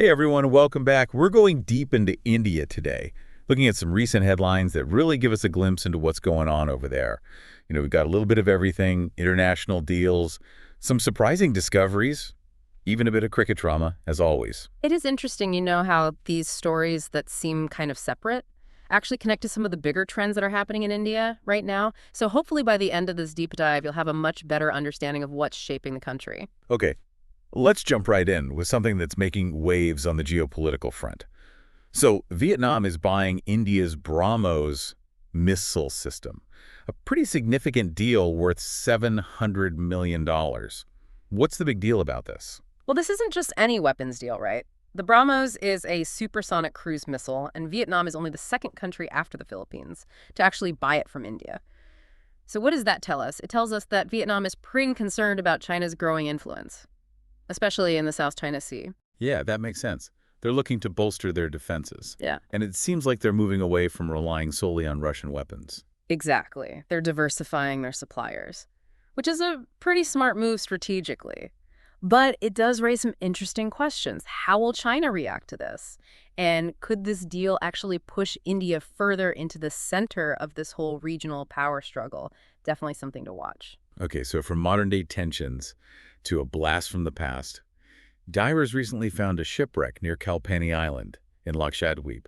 Hey everyone, welcome back. We're going deep into India today, looking at some recent headlines that really give us a glimpse into what's going on over there. We've got a little bit of everything, international deals, some surprising discoveries, even a bit of cricket drama, as always. It is interesting, how these stories that seem kind of separate actually connect to some of the bigger trends that are happening in India right now. So hopefully by the end of this deep dive, you'll have a much better understanding of what's shaping the country. Okay, let's jump right in with something that's making waves on the geopolitical front. So Vietnam is buying India's BrahMos missile system, a pretty significant deal worth $700 million. What's the big deal about this? Well, this isn't just any weapons deal, right? The BrahMos is a supersonic cruise missile, and Vietnam is only the second country after the Philippines to actually buy it from India. So what does that tell us? It tells us that Vietnam is pretty concerned about China's growing influence, especially in the South China Sea. Yeah, that makes sense. They're looking to bolster their defenses. Yeah. And it seems like they're moving away from relying solely on Russian weapons. Exactly. They're diversifying their suppliers, which is a pretty smart move strategically. But it does raise some interesting questions. How will China react to this? And could this deal actually push India further into the center of this whole regional power struggle? Definitely something to watch. Okay, so from modern-day tensions to a blast from the past, divers recently found a shipwreck near Kalpani Island in Lakshadweep,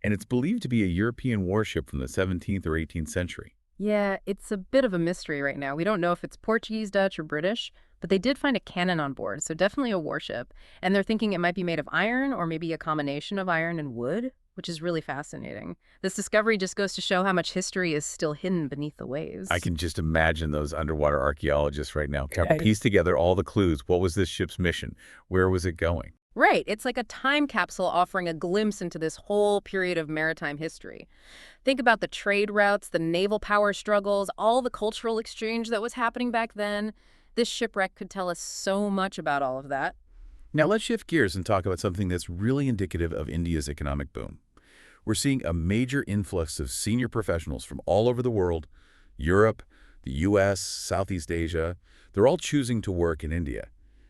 and it's believed to be a European warship from the 17th or 18th century. Yeah, it's a bit of a mystery right now. We don't know if it's Portuguese, Dutch, or British, but they did find a cannon on board, so definitely a warship. And they're thinking it might be made of iron or maybe a combination of iron and wood, which is really fascinating. This discovery just goes to show how much history is still hidden beneath the waves. I can just imagine those underwater archaeologists right now Right. piece together all the clues. What was this ship's mission? Where was it going? Right. It's like a time capsule offering a glimpse into this whole period of maritime history. Think about the trade routes, the naval power struggles, all the cultural exchange that was happening back then. This shipwreck could tell us so much about all of that. Now let's shift gears and talk about something that's really indicative of India's economic boom. We're seeing a major influx of senior professionals from all over the world, Europe, the US, Southeast Asia. They're all choosing to work in India.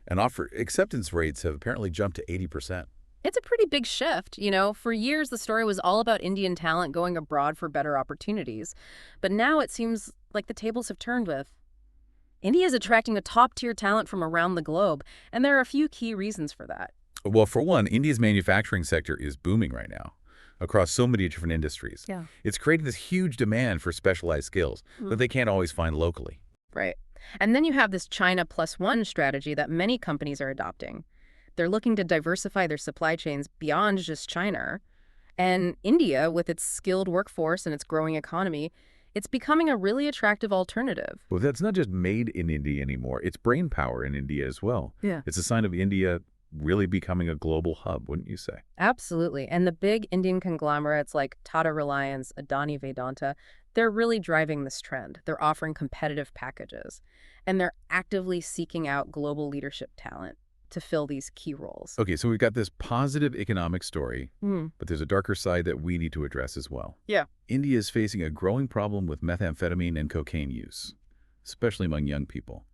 And offer acceptance rates have apparently jumped to 80%. It's a pretty big shift. For years, the story was all about Indian talent going abroad for better opportunities. But now it seems like the tables have turned with India is attracting a top-tier talent from around the globe, and there are a few key reasons for that. Well, for one, India's manufacturing sector is booming right now across so many different industries. Yeah. It's creating this huge demand for specialized skills that they can't always find locally. Right. And then you have this China plus one strategy that many companies are adopting. They're looking to diversify their supply chains beyond just China. And India, with its skilled workforce and its growing economy, it's becoming a really attractive alternative. Well, that's not just made in India anymore. It's brain power in India as well. Yeah. It's a sign of India really becoming a global hub, wouldn't you say? Absolutely. And the big Indian conglomerates like Tata Reliance, Adani Vedanta, they're really driving this trend. They're offering competitive packages, and they're actively seeking out global leadership talent to fill these key roles. Okay, so we've got this positive economic story, Mm. but there's a darker side that we need to address as well. Yeah. India is facing a growing problem with methamphetamine and cocaine use, especially among young people.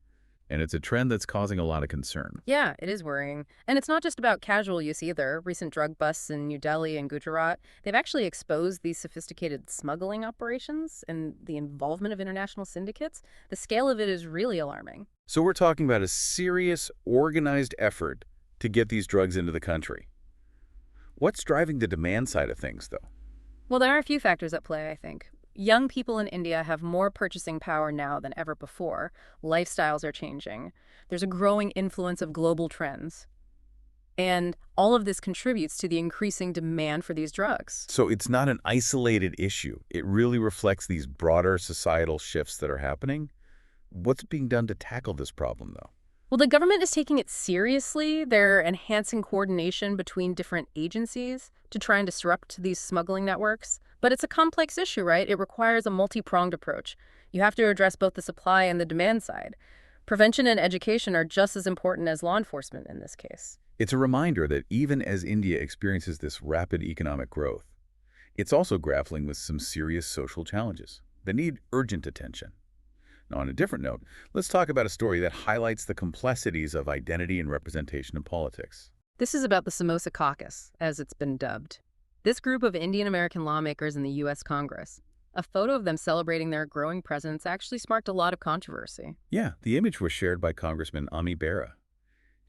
And it's a trend that's causing a lot of concern. Yeah, it is worrying. And it's not just about casual use either. Recent drug busts in New Delhi and Gujarat, they've actually exposed these sophisticated smuggling operations and the involvement of international syndicates. The scale of it is really alarming. So we're talking about a serious, organized effort to get these drugs into the country. What's driving the demand side of things, though? Well, there are a few factors at play, I think. Young people in India have more purchasing power now than ever before. Lifestyles are changing. There's a growing influence of global trends. And all of this contributes to the increasing demand for these drugs. So it's not an isolated issue. It really reflects these broader societal shifts that are happening. What's being done to tackle this problem, though? Well, the government is taking it seriously. They're enhancing coordination between different agencies to try and disrupt these smuggling networks. But it's a complex issue, right? It requires a multi-pronged approach. You have to address both the supply and the demand side. Prevention and education are just as important as law enforcement in this case. It's a reminder that even as India experiences this rapid economic growth, it's also grappling with some serious social challenges that need urgent attention. Now, on a different note, let's talk about a story that highlights the complexities of identity and representation in politics. This is about the Samosa Caucus, as it's been dubbed. This group of Indian-American lawmakers in the U.S. Congress. A photo of them celebrating their growing presence actually sparked a lot of controversy. Yeah, the image was shared by Congressman Ami Bera,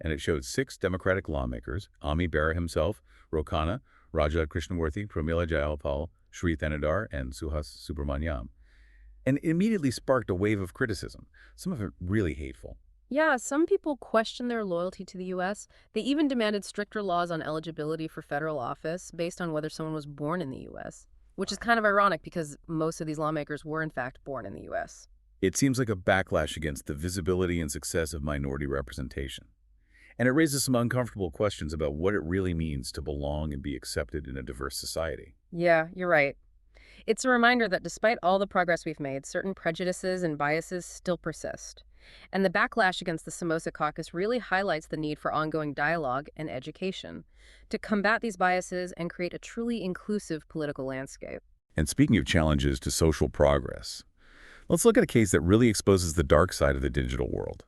and it showed 6 Democratic lawmakers, Ami Bera himself, Rokana, Raja Krishnamurthy, Pramila Jayapal, Shri Thanadar, and Suhas Subramanyam. And it immediately sparked a wave of criticism, some of it really hateful. Yeah, some people questioned their loyalty to the U.S. They even demanded stricter laws on eligibility for federal office based on whether someone was born in the U.S., which is kind of ironic because most of these lawmakers were in fact born in the U.S. It seems like a backlash against the visibility and success of minority representation. And it raises some uncomfortable questions about what it really means to belong and be accepted in a diverse society. Yeah, you're right. It's a reminder that despite all the progress we've made, certain prejudices and biases still persist. And the backlash against the Samosa Caucus really highlights the need for ongoing dialogue and education to combat these biases and create a truly inclusive political landscape. And speaking of challenges to social progress, let's look at a case that really exposes the dark side of the digital world.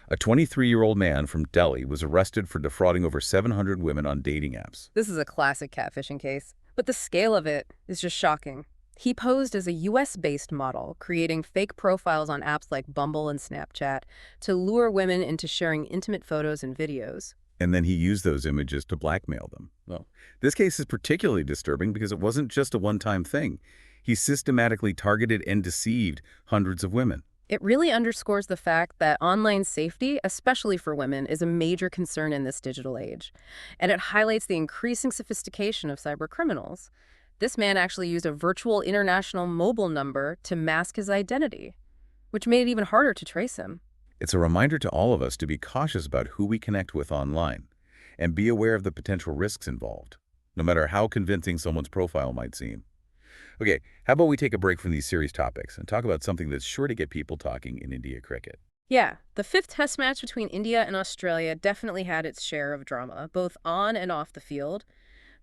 A 23-year-old man from Delhi was arrested for defrauding over 700 women on dating apps. This is a classic catfishing case, but the scale of it is just shocking. He posed as a US-based model, creating fake profiles on apps like Bumble and Snapchat to lure women into sharing intimate photos and videos. And then he used those images to blackmail them. Well, this case is particularly disturbing because it wasn't just a one-time thing. He systematically targeted and deceived hundreds of women. It really underscores the fact that online safety, especially for women, is a major concern in this digital age. And it highlights the increasing sophistication of cybercriminals. This man actually used a virtual international mobile number to mask his identity, which made it even harder to trace him. It's a reminder to all of us to be cautious about who we connect with online and be aware of the potential risks involved, no matter how convincing someone's profile might seem. Okay, how about we take a break from these serious topics and talk about something that's sure to get people talking in India cricket? Yeah, the 5th test match between India and Australia definitely had its share of drama, both on and off the field.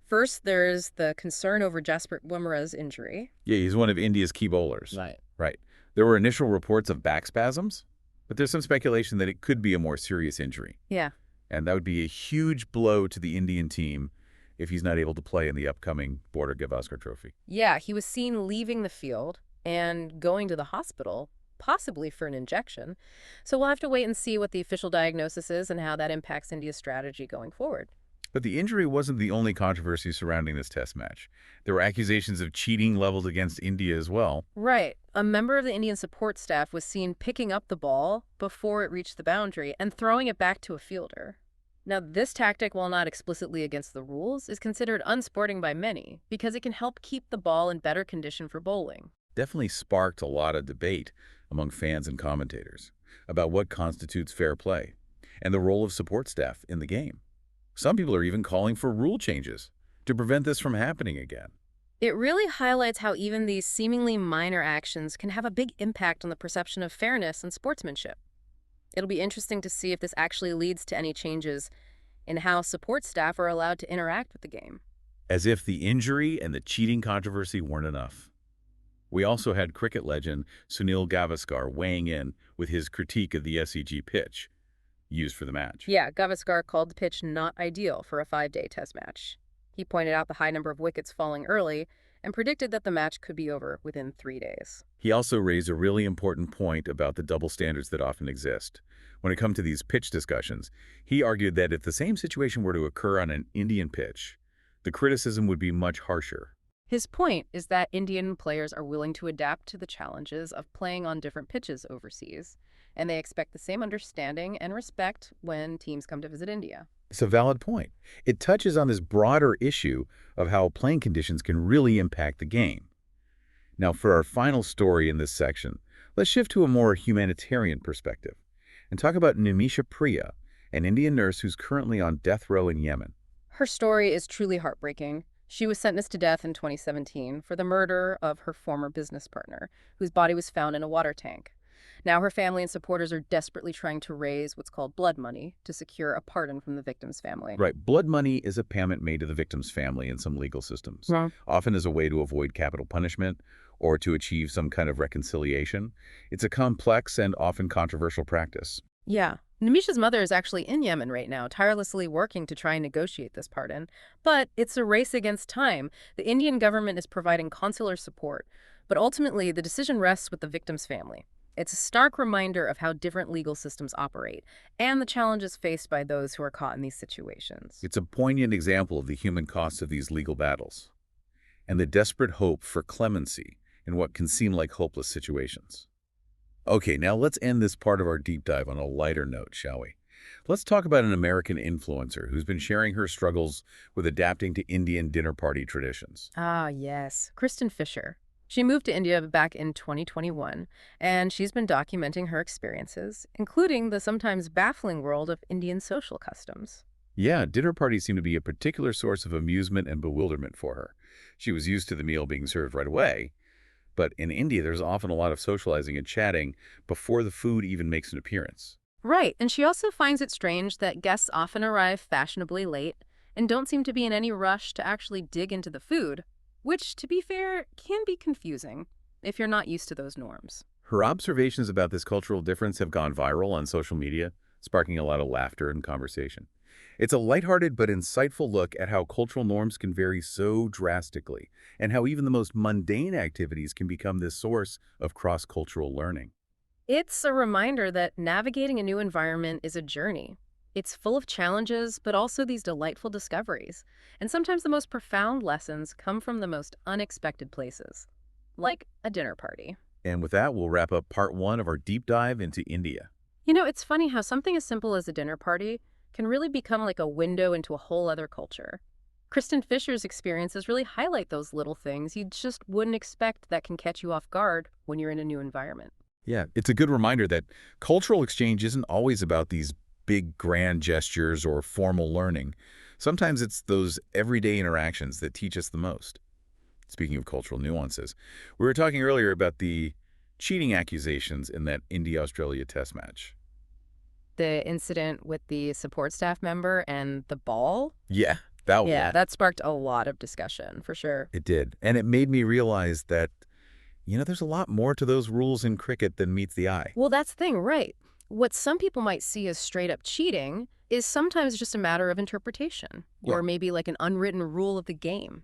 First, there's the concern over Jasprit Bumrah's injury. Yeah, he's one of India's key bowlers. Right. Right. There were initial reports of back spasms, but there's some speculation that it could be a more serious injury. Yeah. And that would be a huge blow to the Indian team if he's not able to play in the upcoming Border Gavaskar Trophy. Yeah, he was seen leaving the field and going to the hospital, possibly for an injection. So we'll have to wait and see what the official diagnosis is and how that impacts India's strategy going forward. But the injury wasn't the only controversy surrounding this test match. There were accusations of cheating leveled against India as well. Right. A member of the Indian support staff was seen picking up the ball before it reached the boundary and throwing it back to a fielder. Now, this tactic, while not explicitly against the rules, is considered unsporting by many because it can help keep the ball in better condition for bowling. Definitely sparked a lot of debate among fans and commentators about what constitutes fair play and the role of support staff in the game. Some people are even calling for rule changes to prevent this from happening again. It really highlights how even these seemingly minor actions can have a big impact on the perception of fairness and sportsmanship. It'll be interesting to see if this actually leads to any changes in how support staff are allowed to interact with the game. As if the injury and the cheating controversy weren't enough. We also had cricket legend Sunil Gavaskar weighing in with his critique of the SEG pitch used for the match. Yeah, Gavaskar called the pitch not ideal for a 5-day test match. He pointed out the high number of wickets falling early and predicted that the match could be over within 3 days. He also raised a really important point about the double standards that often exist. When it comes to these pitch discussions, he argued that if the same situation were to occur on an Indian pitch, the criticism would be much harsher. His point is that Indian players are willing to adapt to the challenges of playing on different pitches overseas, and they expect the same understanding and respect when teams come to visit India. It's a valid point. It touches on this broader issue of how playing conditions can really impact the game. Now, for our final story in this section, let's shift to a more humanitarian perspective and talk about Nimisha Priya, an Indian nurse who's currently on death row in Yemen. Her story is truly heartbreaking. She was sentenced to death in 2017 for the murder of her former business partner, whose body was found in a water tank. Now her family and supporters are desperately trying to raise what's called blood money to secure a pardon from the victim's family. Right. Blood money is a payment made to the victim's family in some legal systems, often as a way to avoid capital punishment or to achieve some kind of reconciliation. It's a complex and often controversial practice. Yeah, Nimisha's mother is actually in Yemen right now, tirelessly working to try and negotiate this pardon. But it's a race against time. The Indian government is providing consular support, but ultimately the decision rests with the victim's family. It's a stark reminder of how different legal systems operate and the challenges faced by those who are caught in these situations. It's a poignant example of the human cost of these legal battles and the desperate hope for clemency in what can seem like hopeless situations. Okay, now let's end this part of our deep dive on a lighter note, shall we? Let's talk about an American influencer who's been sharing her struggles with adapting to Indian dinner party traditions. Ah, yes. Kristen Fisher. She moved to India back in 2021, and she's been documenting her experiences, including the sometimes baffling world of Indian social customs. Yeah, dinner parties seem to be a particular source of amusement and bewilderment for her. She was used to the meal being served right away, but in India there's often a lot of socializing and chatting before the food even makes an appearance. Right, and she also finds it strange that guests often arrive fashionably late and don't seem to be in any rush to actually dig into the food, which, to be fair, can be confusing if you're not used to those norms. Her observations about this cultural difference have gone viral on social media, sparking a lot of laughter and conversation. It's a lighthearted but insightful look at how cultural norms can vary so drastically, and how even the most mundane activities can become this source of cross-cultural learning. It's a reminder that navigating a new environment is a journey. It's full of challenges, but also these delightful discoveries. And sometimes the most profound lessons come from the most unexpected places, like a dinner party. And with that, we'll wrap up part one of our deep dive into India. You know, it's funny how something as simple as a dinner party can really become like a window into a whole other culture. Kristen Fisher's experiences really highlight those little things you just wouldn't expect that can catch you off guard when you're in a new environment. Yeah, it's a good reminder that cultural exchange isn't always about these big grand gestures or formal learning. Sometimes it's those everyday interactions that teach us the most. Speaking of cultural nuances, we were talking earlier about the cheating accusations in that India-Australia test match. The incident with the support staff member and the ball? Yeah, that one. Yeah, that sparked a lot of discussion, for sure. It did. And it made me realize that, there's a lot more to those rules in cricket than meets the eye. Well, that's the thing, right? What some people might see as straight up cheating is sometimes just a matter of interpretation, Yeah. or maybe like an unwritten rule of the game.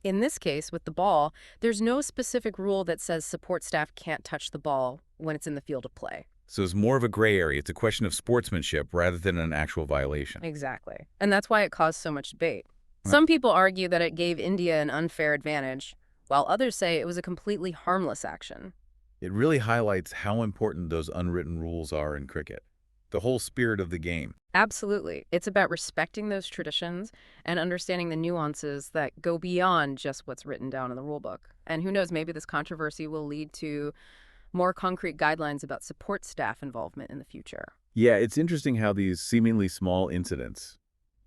In this case, with the ball, there's no specific rule that says support staff can't touch the ball when it's in the field of play. So it's more of a gray area. It's a question of sportsmanship rather than an actual violation. Exactly. And that's why it caused so much debate. Some people argue that it gave India an unfair advantage, while others say it was a completely harmless action. It really highlights how important those unwritten rules are in cricket. The whole spirit of the game. Absolutely. It's about respecting those traditions and understanding the nuances that go beyond just what's written down in the rulebook. And who knows, maybe this controversy will lead to more concrete guidelines about support staff involvement in the future. Yeah, it's interesting how these seemingly small incidents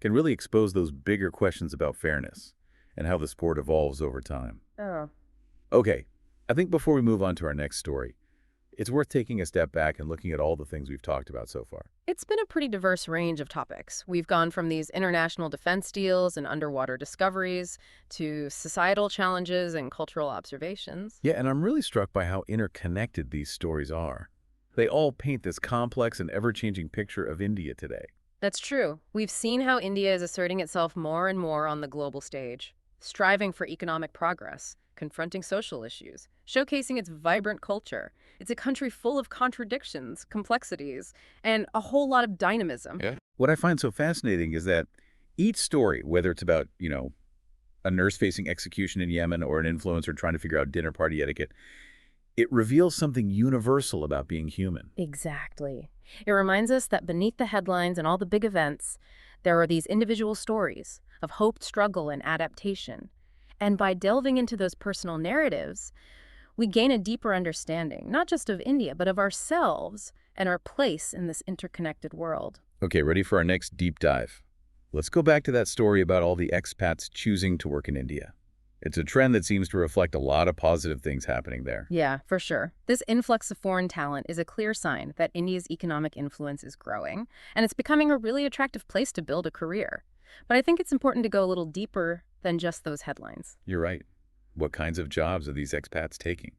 can really expose those bigger questions about fairness and how the sport evolves over time. Oh. Okay, I think before we move on to our next story, it's worth taking a step back and looking at all the things we've talked about so far. It's been a pretty diverse range of topics. We've gone from these international defense deals and underwater discoveries to societal challenges and cultural observations. Yeah, and I'm really struck by how interconnected these stories are. They all paint this complex and ever-changing picture of India today. That's true. We've seen how India is asserting itself more and more on the global stage, striving for economic progress, confronting social issues, showcasing its vibrant culture. It's a country full of contradictions, complexities, and a whole lot of dynamism. Yeah. What I find so fascinating is that each story, whether it's about, a nurse facing execution in Yemen or an influencer trying to figure out dinner party etiquette, it reveals something universal about being human. Exactly. It reminds us that beneath the headlines and all the big events, there are these individual stories of hope, struggle, and adaptation. And by delving into those personal narratives, we gain a deeper understanding, not just of India, but of ourselves and our place in this interconnected world. Okay, ready for our next deep dive? Let's go back to that story about all the expats choosing to work in India. It's a trend that seems to reflect a lot of positive things happening there. Yeah, for sure. This influx of foreign talent is a clear sign that India's economic influence is growing, and it's becoming a really attractive place to build a career. But I think it's important to go a little deeper than just those headlines. You're right. What kinds of jobs are these expats taking?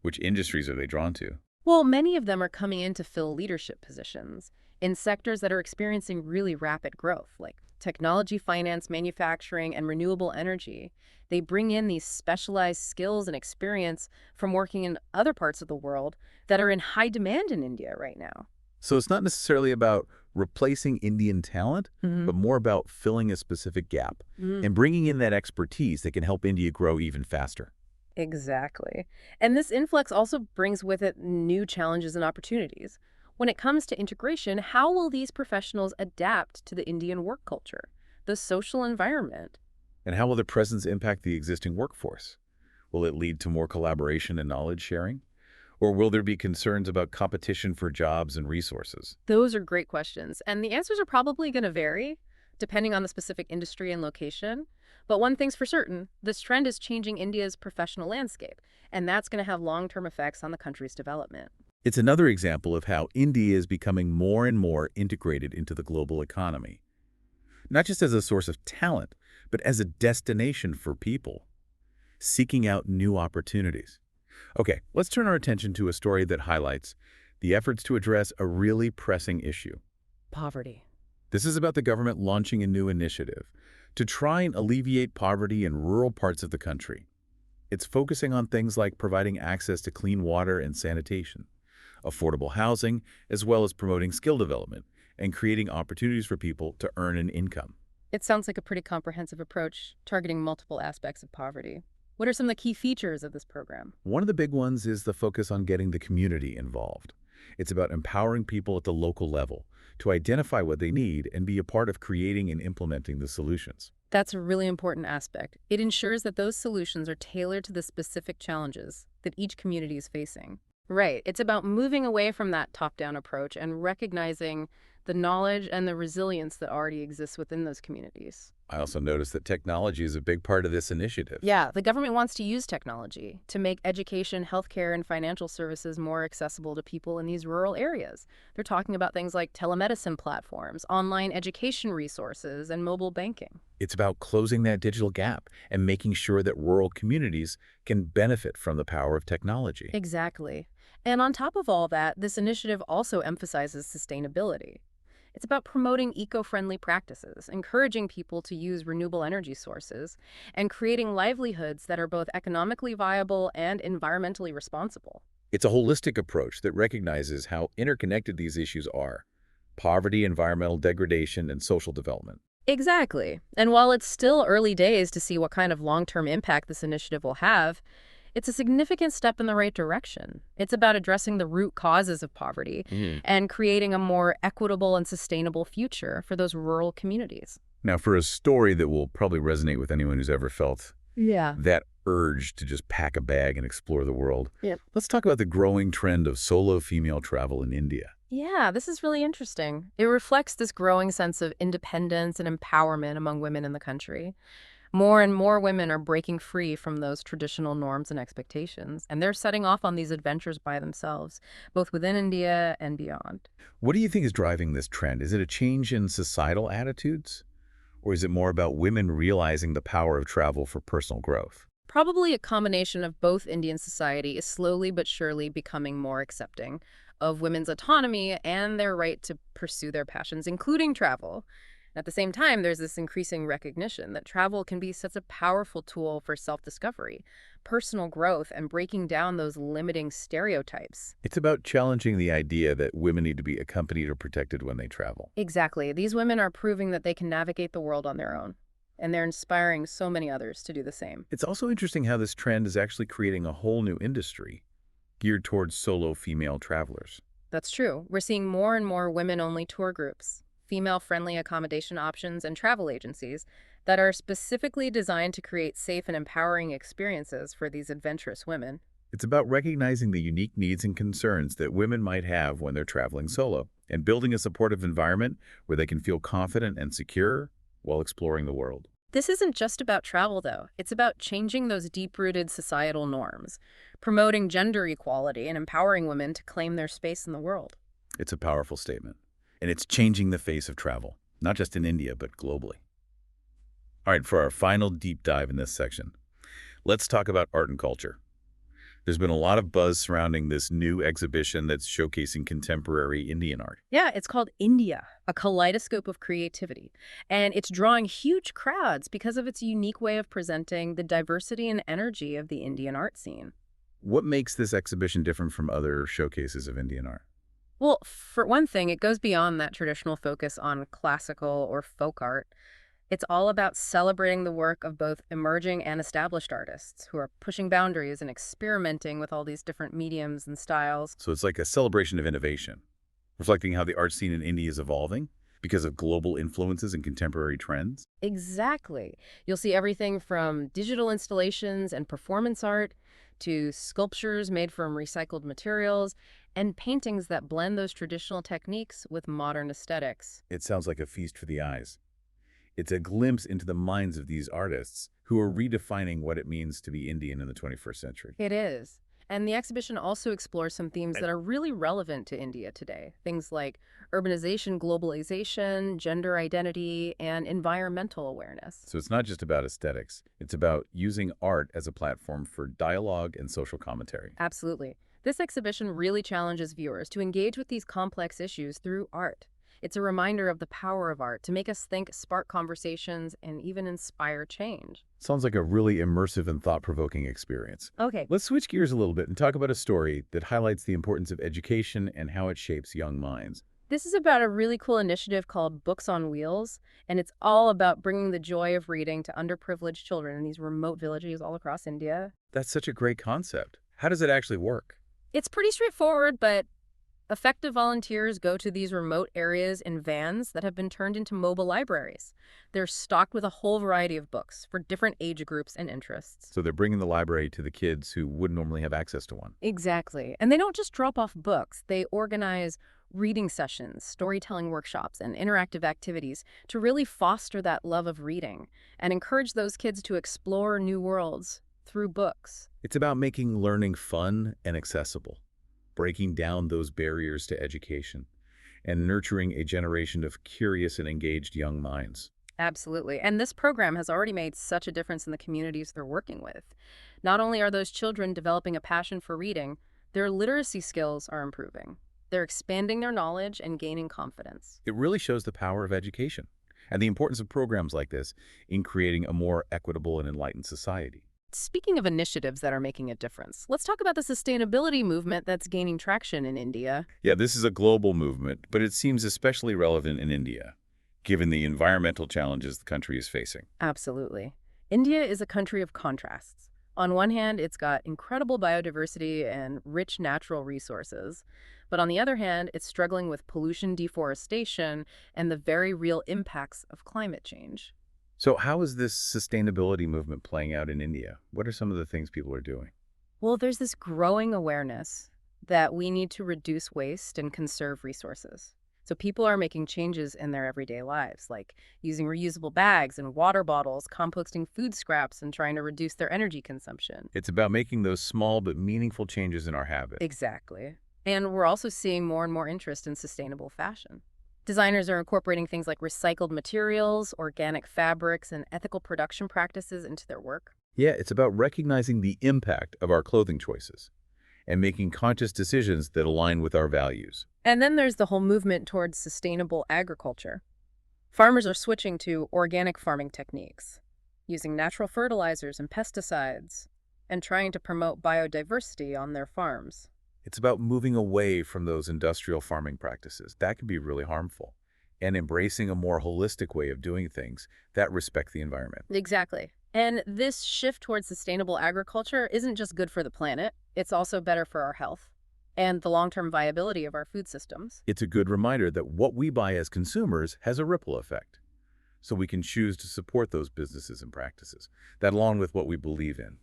Which industries are they drawn to? Well, many of them are coming in to fill leadership positions in sectors that are experiencing really rapid growth, like technology, finance, manufacturing, and renewable energy. They bring in these specialized skills and experience from working in other parts of the world that are in high demand in India right now. So it's not necessarily about replacing Indian talent, but more about filling a specific gap Mm, and bringing in that expertise that can help India grow even faster. exactly. And this influx also brings with it new challenges and opportunities. When it comes to integration, how will these professionals adapt to the Indian work culture, the social environment? And how will their presence impact the existing workforce? Will it lead to more collaboration and knowledge sharing? Or will there be concerns about competition for jobs and resources? Those are great questions, and the answers are probably going to vary depending on the specific industry and location. But one thing's for certain, this trend is changing India's professional landscape, and that's going to have long-term effects on the country's development. It's another example of how India is becoming more and more integrated into the global economy, not just as a source of talent, but as a destination for people seeking out new opportunities. Okay, let's turn our attention to a story that highlights the efforts to address a really pressing issue. Poverty. This is about the government launching a new initiative to try and alleviate poverty in rural parts of the country. It's focusing on things like providing access to clean water and sanitation, affordable housing, as well as promoting skill development and creating opportunities for people to earn an income. It sounds like a pretty comprehensive approach, targeting multiple aspects of poverty. What are some of the key features of this program? One of the big ones is the focus on getting the community involved. It's about empowering people at the local level to identify what they need and be a part of creating and implementing the solutions. That's a really important aspect. It ensures that those solutions are tailored to the specific challenges that each community is facing. Right. It's about moving away from that top-down approach and recognizing the knowledge and the resilience that already exists within those communities. I also noticed that technology is a big part of this initiative. Yeah, the government wants to use technology to make education, healthcare, and financial services more accessible to people in these rural areas. They're talking about things like telemedicine platforms, online education resources, and mobile banking. It's about closing that digital gap and making sure that rural communities can benefit from the power of technology. Exactly. And on top of all that, this initiative also emphasizes sustainability. It's about promoting eco-friendly practices, encouraging people to use renewable energy sources, and creating livelihoods that are both economically viable and environmentally responsible. It's a holistic approach that recognizes how interconnected these issues are: poverty, environmental degradation, and social development. Exactly. And while it's still early days to see what kind of long-term impact this initiative will have, it's a significant step in the right direction. It's about addressing the root causes of poverty and creating a more equitable and sustainable future for those rural communities. Now, for a story that will probably resonate with anyone who's ever felt Yeah. that urge to just pack a bag and explore the world, Yep. let's talk about the growing trend of solo female travel in India. Yeah, this is really interesting. It reflects this growing sense of independence and empowerment among women in the country. More and more women are breaking free from those traditional norms and expectations, and they're setting off on these adventures by themselves, both within India and beyond. What do you think is driving this trend? Is it a change in societal attitudes? Or is it more about women realizing the power of travel for personal growth? Probably a combination of both. Indian society is slowly but surely becoming more accepting of women's autonomy and their right to pursue their passions, including travel. At the same time, there's this increasing recognition that travel can be such a powerful tool for self-discovery, personal growth, and breaking down those limiting stereotypes. It's about challenging the idea that women need to be accompanied or protected when they travel. Exactly. These women are proving that they can navigate the world on their own, and they're inspiring so many others to do the same. It's also interesting how this trend is actually creating a whole new industry geared towards solo female travelers. That's true. We're seeing more and more women-only tour groups, female-friendly accommodation options, and travel agencies that are specifically designed to create safe and empowering experiences for these adventurous women. It's about recognizing the unique needs and concerns that women might have when they're traveling solo and building a supportive environment where they can feel confident and secure while exploring the world. This isn't just about travel, though. It's about changing those deep-rooted societal norms, promoting gender equality, and empowering women to claim their space in the world. It's a powerful statement, and it's changing the face of travel, not just in India, but globally. All right, for our final deep dive in this section, let's talk about art and culture. There's been a lot of buzz surrounding this new exhibition that's showcasing contemporary Indian art. Yeah, it's called India, a kaleidoscope of creativity. And it's drawing huge crowds because of its unique way of presenting the diversity and energy of the Indian art scene. What makes this exhibition different from other showcases of Indian art? Well, for one thing, it goes beyond that traditional focus on classical or folk art. It's all about celebrating the work of both emerging and established artists who are pushing boundaries and experimenting with all these different mediums and styles. So it's like a celebration of innovation, reflecting how the art scene in India is evolving because of global influences and contemporary trends. Exactly. You'll see everything from digital installations and performance art to sculptures made from recycled materials and paintings that blend those traditional techniques with modern aesthetics. It sounds like a feast for the eyes. It's a glimpse into the minds of these artists who are redefining what it means to be Indian in the 21st century. It is. And the exhibition also explores some themes that are really relevant to India today. Things like urbanization, globalization, gender identity, and environmental awareness. So it's not just about aesthetics. It's about using art as a platform for dialogue and social commentary. Absolutely. This exhibition really challenges viewers to engage with these complex issues through art. It's a reminder of the power of art to make us think, spark conversations, and even inspire change. Sounds like a really immersive and thought-provoking experience. Okay. Let's switch gears a little bit and talk about a story that highlights the importance of education and how it shapes young minds. This is about a really cool initiative called Books on Wheels, and it's all about bringing the joy of reading to underprivileged children in these remote villages all across India. That's such a great concept. How does it actually work? It's pretty straightforward, but effective volunteers go to these remote areas in vans that have been turned into mobile libraries. They're stocked with a whole variety of books for different age groups and interests. So they're bringing the library to the kids who wouldn't normally have access to one. Exactly. And they don't just drop off books. They organize reading sessions, storytelling workshops, and interactive activities to really foster that love of reading and encourage those kids to explore new worlds through books. It's about making learning fun and accessible, breaking down those barriers to education, and nurturing a generation of curious and engaged young minds. Absolutely. And this program has already made such a difference in the communities they're working with. Not only are those children developing a passion for reading, their literacy skills are improving. They're expanding their knowledge and gaining confidence. It really shows the power of education and the importance of programs like this in creating a more equitable and enlightened society. Speaking of initiatives that are making a difference, let's talk about the sustainability movement that's gaining traction in India. Yeah, this is a global movement, but it seems especially relevant in India, given the environmental challenges the country is facing. Absolutely. India is a country of contrasts. On one hand, it's got incredible biodiversity and rich natural resources. But on the other hand, it's struggling with pollution, deforestation, and the very real impacts of climate change. So how is this sustainability movement playing out in India? What are some of the things people are doing? Well, there's this growing awareness that we need to reduce waste and conserve resources. So people are making changes in their everyday lives, like using reusable bags and water bottles, composting food scraps, and trying to reduce their energy consumption. It's about making those small but meaningful changes in our habits. Exactly. And we're also seeing more and more interest in sustainable fashion. Designers are incorporating things like recycled materials, organic fabrics, and ethical production practices into their work. Yeah, it's about recognizing the impact of our clothing choices and making conscious decisions that align with our values. And then there's the whole movement towards sustainable agriculture. Farmers are switching to organic farming techniques, using natural fertilizers and pesticides, and trying to promote biodiversity on their farms. It's about moving away from those industrial farming practices. That can be really harmful. And embracing a more holistic way of doing things that respect the environment. Exactly. And this shift towards sustainable agriculture isn't just good for the planet, it's also better for our health and the long-term viability of our food systems. It's a good reminder that what we buy as consumers has a ripple effect. So we can choose to support those businesses and practices that align with what we believe in.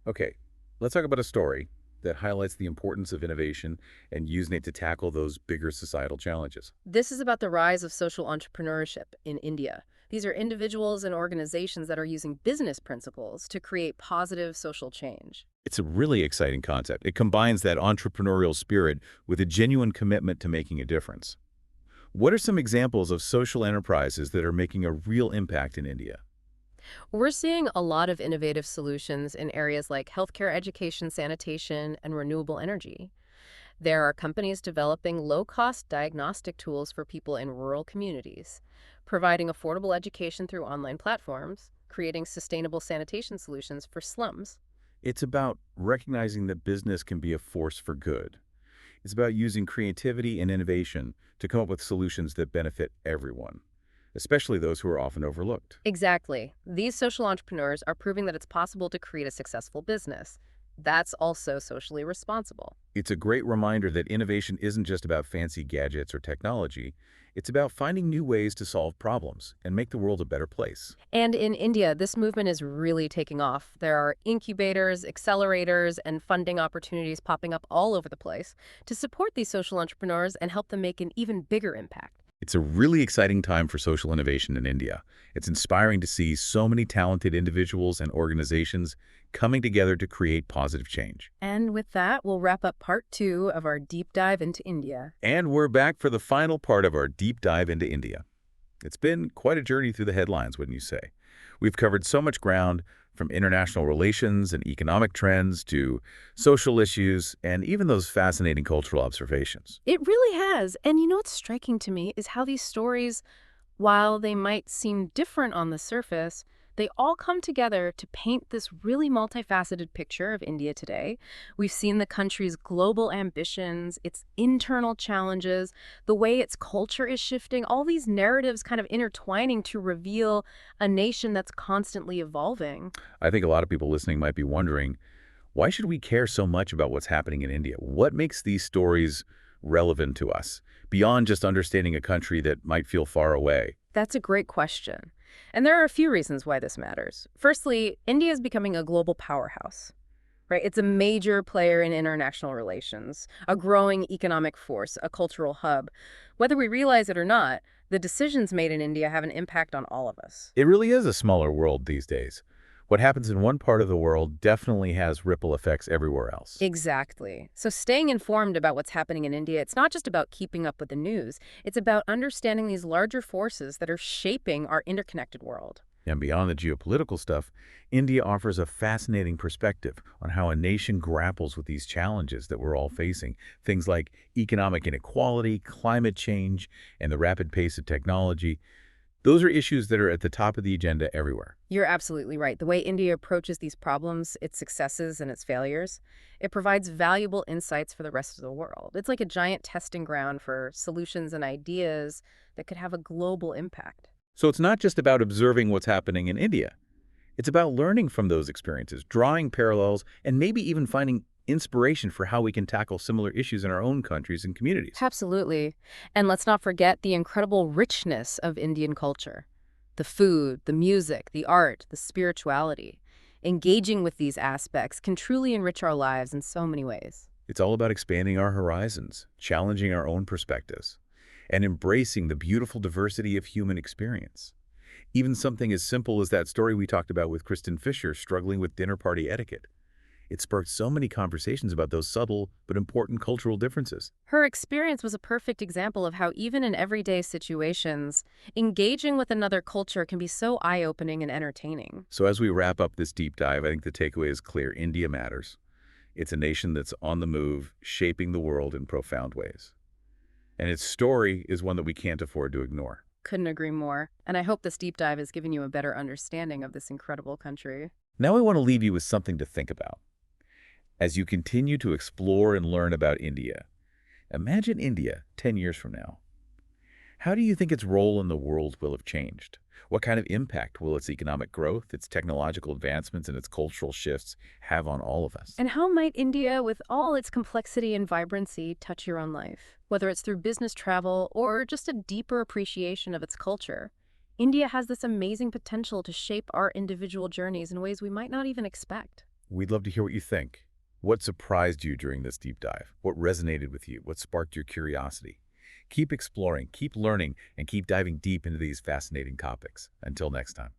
Okay, let's talk about a story that highlights the importance of innovation and using it to tackle those bigger societal challenges. This is about the rise of social entrepreneurship in India. These are individuals and organizations that are using business principles to create positive social change. It's a really exciting concept. It combines that entrepreneurial spirit with a genuine commitment to making a difference. What are some examples of social enterprises that are making a real impact in India? We're seeing a lot of innovative solutions in areas like healthcare, education, sanitation, and renewable energy. There are companies developing low-cost diagnostic tools for people in rural communities, providing affordable education through online platforms, creating sustainable sanitation solutions for slums. It's about recognizing that business can be a force for good. It's about using creativity and innovation to come up with solutions that benefit everyone, especially those who are often overlooked. Exactly. These social entrepreneurs are proving that it's possible to create a successful business. That's also socially responsible. It's a great reminder that innovation isn't just about fancy gadgets or technology. It's about finding new ways to solve problems and make the world a better place. And in India, this movement is really taking off. There are incubators, accelerators, and funding opportunities popping up all over the place to support these social entrepreneurs and help them make an even bigger impact. It's a really exciting time for social innovation in India. It's inspiring to see so many talented individuals and organizations coming together to create positive change. And with that, we'll wrap up part 2 of our deep dive into India. And we're back for the final part of our deep dive into India. It's been quite a journey through the headlines, wouldn't you say? We've covered so much ground, from international relations and economic trends to social issues and even those fascinating cultural observations. It really has. And you know what's striking to me is how these stories, while they might seem different on the surface, they all come together to paint this really multifaceted picture of India today. We've seen the country's global ambitions, its internal challenges, the way its culture is shifting, all these narratives kind of intertwining to reveal a nation that's constantly evolving. I think a lot of people listening might be wondering, why should we care so much about what's happening in India? What makes these stories relevant to us, beyond just understanding a country that might feel far away? That's a great question. And there are a few reasons why this matters. Firstly, India is becoming a global powerhouse, right? It's a major player in international relations, a growing economic force, a cultural hub. Whether we realize it or not, the decisions made in India have an impact on all of us. It really is a smaller world these days. What happens in one part of the world definitely has ripple effects everywhere else. Exactly. So staying informed about what's happening in India, it's not just about keeping up with the news. It's about understanding these larger forces that are shaping our interconnected world. And beyond the geopolitical stuff, India offers a fascinating perspective on how a nation grapples with these challenges that we're all facing. Things like economic inequality, climate change, and the rapid pace of technology. Those are issues that are at the top of the agenda everywhere. You're absolutely right. The way India approaches these problems, its successes and its failures, it provides valuable insights for the rest of the world. It's like a giant testing ground for solutions and ideas that could have a global impact. So it's not just about observing what's happening in India. It's about learning from those experiences, drawing parallels, and maybe even finding inspiration for how we can tackle similar issues in our own countries and communities. Absolutely. And let's not forget the incredible richness of Indian culture. The food, the music, the art, the spirituality. Engaging with these aspects can truly enrich our lives in so many ways. It's all about expanding our horizons, challenging our own perspectives, and embracing the beautiful diversity of human experience. Even something as simple as that story we talked about with Kristen Fisher struggling with dinner party etiquette. It sparked so many conversations about those subtle but important cultural differences. Her experience was a perfect example of how even in everyday situations, engaging with another culture can be so eye-opening and entertaining. So as we wrap up this deep dive, I think the takeaway is clear. India matters. It's a nation that's on the move, shaping the world in profound ways. And its story is one that we can't afford to ignore. Couldn't agree more. And I hope this deep dive has given you a better understanding of this incredible country. Now I want to leave you with something to think about. As you continue to explore and learn about India, imagine India 10 years from now. How do you think its role in the world will have changed? What kind of impact will its economic growth, its technological advancements, and its cultural shifts have on all of us? And how might India, with all its complexity and vibrancy, touch your own life? Whether it's through business travel or just a deeper appreciation of its culture, India has this amazing potential to shape our individual journeys in ways we might not even expect. We'd love to hear what you think. What surprised you during this deep dive? What resonated with you? What sparked your curiosity? Keep exploring, keep learning, and keep diving deep into these fascinating topics. Until next time.